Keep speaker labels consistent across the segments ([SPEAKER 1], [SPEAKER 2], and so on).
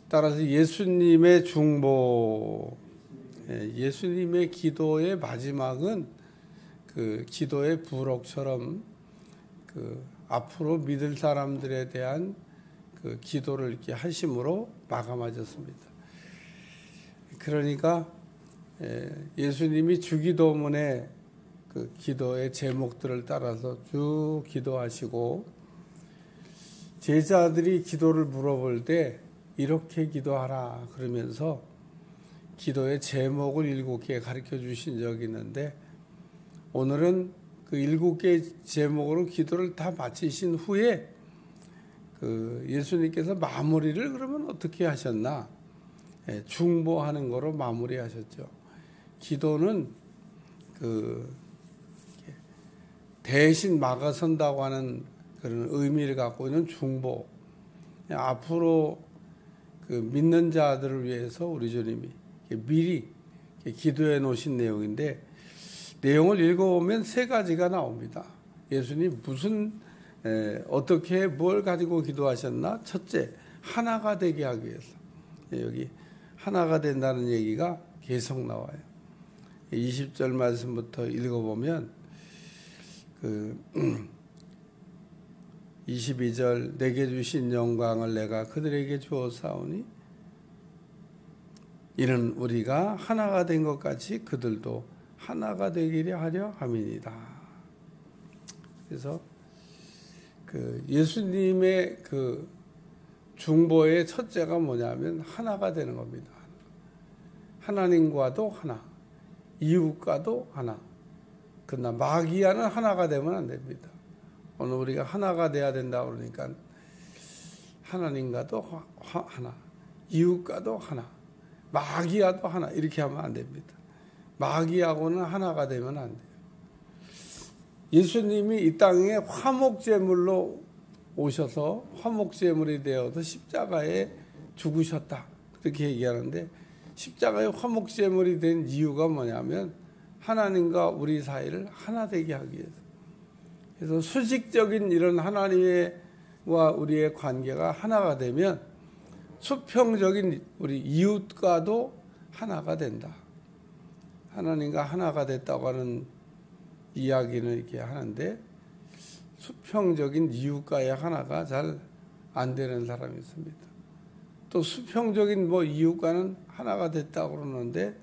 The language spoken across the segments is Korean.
[SPEAKER 1] 따라서 예수님의 중보, 예수님의 기도의 마지막은 그 기도의 부록처럼 그 앞으로 믿을 사람들에 대한 그 기도를 이렇게 하심으로 마감하셨습니다. 그러니까 예수님이 주기도문의 그 기도의 제목들을 따라서 쭉 기도하시고, 제자들이 기도를 물어볼 때 이렇게 기도하라 그러면서 기도의 제목을 7개 가르쳐 주신 적이 있는데, 오늘은 그 7개의 제목으로 기도를 다 마치신 후에 그 예수님께서 마무리를 그러면 어떻게 하셨나? 중보하는 거로 마무리하셨죠. 기도는 그 대신 막아선다고 하는 그런 의미를 갖고 있는 중보. 앞으로 그 믿는 자들을 위해서 우리 주님이 미리 기도해 놓으신 내용인데, 내용을 읽어보면 3가지가 나옵니다. 예수님 어떻게 뭘 가지고 기도하셨나? 첫째, 하나가 되게 하기 위해서. 여기 하나가 된다는 얘기가 계속 나와요. 20절 말씀부터 읽어보면 22절, 내게 주신 영광을 내가 그들에게 주었사오니 이는 우리가 하나가 된 것 같이 그들도 하나가 되기를 하려 함이니이다. 그래서 그 예수님의 그 중보의 첫째가 뭐냐면 하나가 되는 겁니다. 하나님과도 하나, 이웃과도 하나. 그러나 마귀와는 하나가 되면 안 됩니다. 오늘 우리가 하나가 돼야 된다 그러니까 하나님과도 하나, 이웃과도 하나, 마귀와도 하나, 이렇게 하면 안 됩니다. 마귀하고는 하나가 되면 안 돼요. 예수님이 이 땅에 화목제물로 오셔서 화목제물이 되어서 십자가에 죽으셨다, 그렇게 얘기하는데, 십자가에 화목제물이 된 이유가 뭐냐면 하나님과 우리 사이를 하나 되게 하기 위해서. 그래서 수직적인 이런 하나님과 우리의 관계가 하나가 되면 수평적인 우리 이웃과도 하나가 된다. 하나님과 하나가 됐다고 하는 이야기는 이렇게 하는데, 수평적인 이웃과의 하나가 잘 안 되는 사람이 있습니다. 또 수평적인 이웃과는 하나가 됐다고 그러는데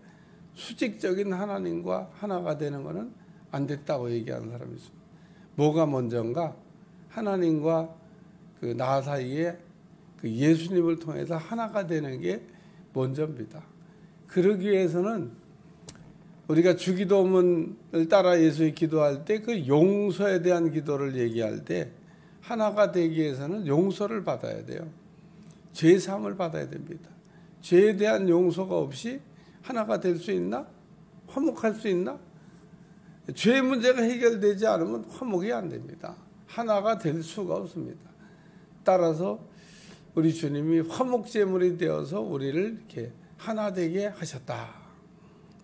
[SPEAKER 1] 수직적인 하나님과 하나가 되는 것은 안 됐다고 얘기하는 사람이 있습니다. 뭐가 먼저인가? 하나님과 그 나 사이에 그 예수님을 통해서 하나가 되는 게 먼저입니다. 그러기 위해서는 우리가 주기도문을 따라 예수의 기도할 때 그 용서에 대한 기도를 얘기할 때 하나가 되기 위해서는 용서를 받아야 돼요. 죄 사함을 받아야 됩니다. 죄에 대한 용서가 없이 하나가 될 수 있나? 화목할 수 있나? 죄 문제가 해결되지 않으면 화목이 안 됩니다. 하나가 될 수가 없습니다. 따라서 우리 주님이 화목제물이 되어서 우리를 이렇게 하나 되게 하셨다라고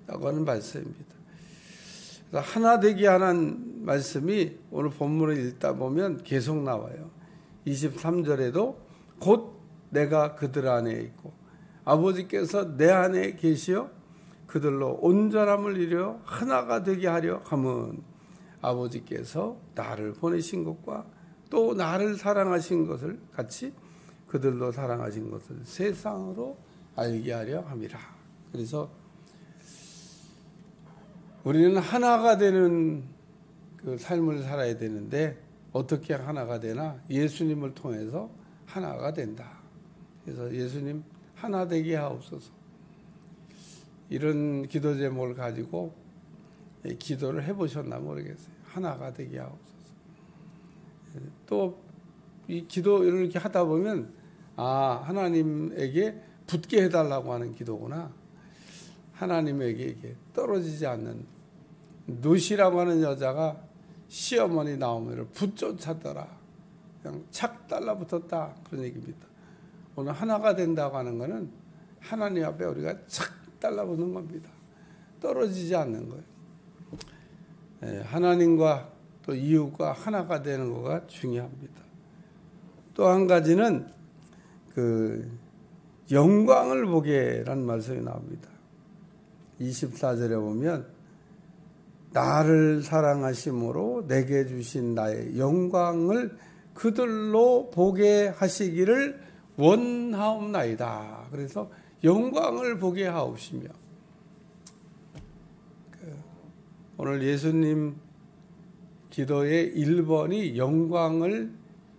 [SPEAKER 1] 하는 말씀입니다. 그래서 하나 되게 하는 말씀이 오늘 본문을 읽다 보면 계속 나와요. 23절에도 곧 내가 그들 안에 있고 아버지께서 내 안에 계시어 그들로 온전함을 이루어 하나가 되게 하려 함은 아버지께서 나를 보내신 것과 또 나를 사랑하신 것을 같이 그들로 사랑하신 것을 세상으로 알게 하려 함이라. 그래서 우리는 하나가 되는 그 삶을 살아야 되는데 어떻게 하나가 되나? 예수님을 통해서 하나가 된다. 그래서 예수님 하나 되게 하옵소서. 이런 기도 제목을 가지고 기도를 해보셨나 모르겠어요. 하나가 되게 하옵소서. 또 이 기도를 이렇게 하다 보면 하나님에게 붙게 해달라고 하는 기도구나. 하나님에게 이게 떨어지지 않는, 누시라고 하는 여자가 시어머니 나오면 붙쫓았더라. 그냥 착 달라붙었다, 그런 얘기입니다. 오늘 하나가 된다고 하는 것은 하나님 앞에 우리가 착 달라붙는 겁니다. 떨어지지 않는 거예요. 하나님과 또 이웃과 하나가 되는 거가 중요합니다. 또 한 가지는 그 영광을 보게라는 말씀이 나옵니다. 24절에 보면 나를 사랑하심으로 내게 주신 나의 영광을 그들로 보게 하시기를 원하옵나이다. 그래서 영광을 보게 하옵시며, 오늘 예수님 기도의 1번이 영광을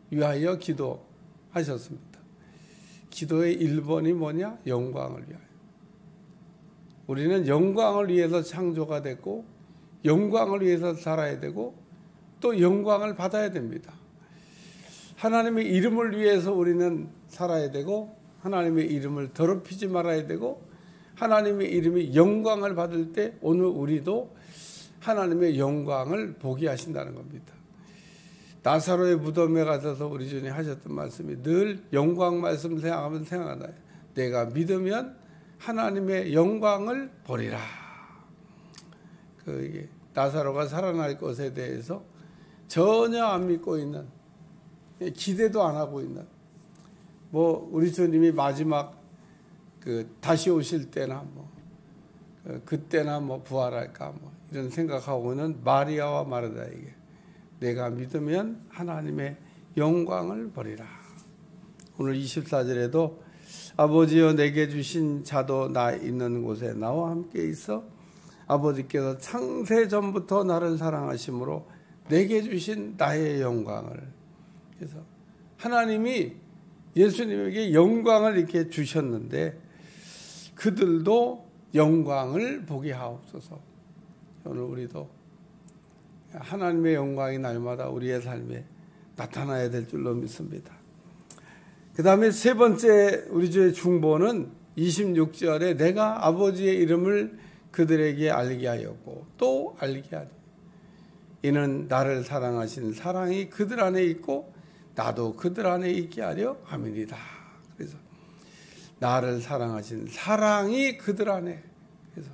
[SPEAKER 1] 위하여 기도하셨습니다. 기도의 1번이 뭐냐? 영광을 위하여. 우리는 영광을 위해서 창조가 됐고 영광을 위해서 살아야 되고 또 영광을 받아야 됩니다. 하나님의 이름을 위해서 우리는 살아야 되고 하나님의 이름을 더럽히지 말아야 되고 하나님의 이름이 영광을 받을 때 오늘 우리도 하나님의 영광을 보게 하신다는 겁니다. 나사로의 무덤에 가셔서 우리 주님 하셨던 말씀이 늘 영광 말씀 생각하면 생각나요. 내가 믿으면 하나님의 영광을 보리라. 나사로가 살아날 것에 대해서 전혀 안 믿고 있는, 기대도 안 하고 있는, 우리 주님이 마지막 다시 오실 때나 그때나 부활할까 이런 생각하고는 마리아와 마르다에게 내가 믿으면 하나님의 영광을 보리라. 오늘 24절에도 아버지여 내게 주신 자도 나 있는 곳에 나와 함께 있어 아버지께서 창세전부터 나를 사랑하심으로 내게 주신 나의 영광을. 그래서 하나님이 예수님에게 영광을 이렇게 주셨는데 그들도 영광을 보게 하옵소서. 오늘 우리도 하나님의 영광이 날마다 우리의 삶에 나타나야 될 줄로 믿습니다. 그 다음에 세 번째 우리 주의 중보는 26절에 내가 아버지의 이름을 그들에게 알게 하였고 또 알게 하리. 이는 나를 사랑하신 사랑이 그들 안에 있고 나도 그들 안에 있게 하려 함이니라. 그래서 나를 사랑하신 사랑이 그들 안에, 그래서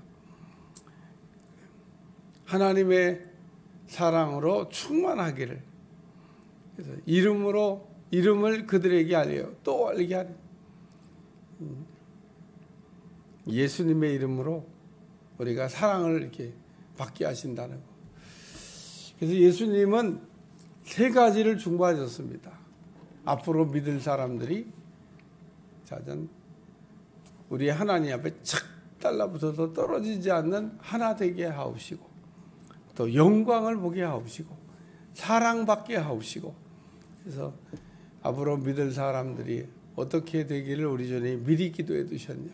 [SPEAKER 1] 하나님의 사랑으로 충만하기를, 그래서 이름을 그들에게 알려 또 알게 하리. 예수님의 이름으로 우리가 사랑을 이렇게 받게 하신다는 거. 그래서 예수님은 세 가지를 중보하셨습니다. 앞으로 믿을 사람들이 우리 하나님 앞에 착 달라붙어서 떨어지지 않는 하나 되게 하옵시고 또 영광을 보게 하옵시고 사랑받게 하옵시고. 그래서 앞으로 믿을 사람들이 어떻게 되기를 우리 주님이 미리 기도해 두셨냐.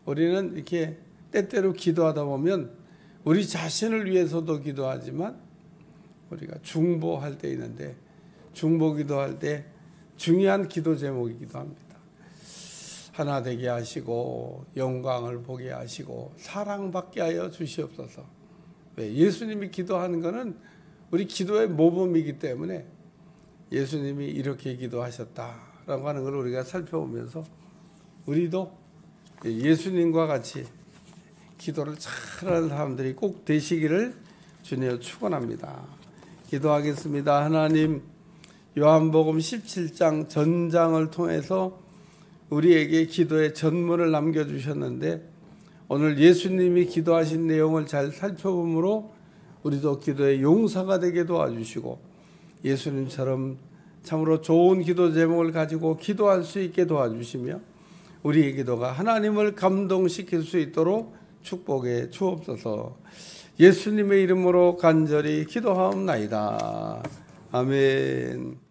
[SPEAKER 1] 우리는 이렇게 때때로 기도하다 보면 우리 자신을 위해서도 기도하지만 우리가 중보할 때 있는데 중보 기도할 때 중요한 기도 제목이기도 합니다. 하나 되게 하시고 영광을 보게 하시고 사랑받게 하여 주시옵소서. 왜? 예수님이 기도하는 것은 우리 기도의 모범이기 때문에 예수님이 이렇게 기도하셨다라고 하는 걸 우리가 살펴보면서 우리도 예수님과 같이 기도를 잘하는 사람들이 꼭 되시기를 주님으로 축원합니다. 기도하겠습니다. 하나님, 요한복음 17장 전장을 통해서 우리에게 기도의 전문을 남겨주셨는데 오늘 예수님이 기도하신 내용을 잘 살펴보므로 우리도 기도의 용사가 되게 도와주시고 예수님처럼 참으로 좋은 기도 제목을 가지고 기도할 수 있게 도와주시며 우리의 기도가 하나님을 감동시킬 수 있도록 축복해 주옵소서. 예수님의 이름으로 간절히 기도하옵나이다. 아멘.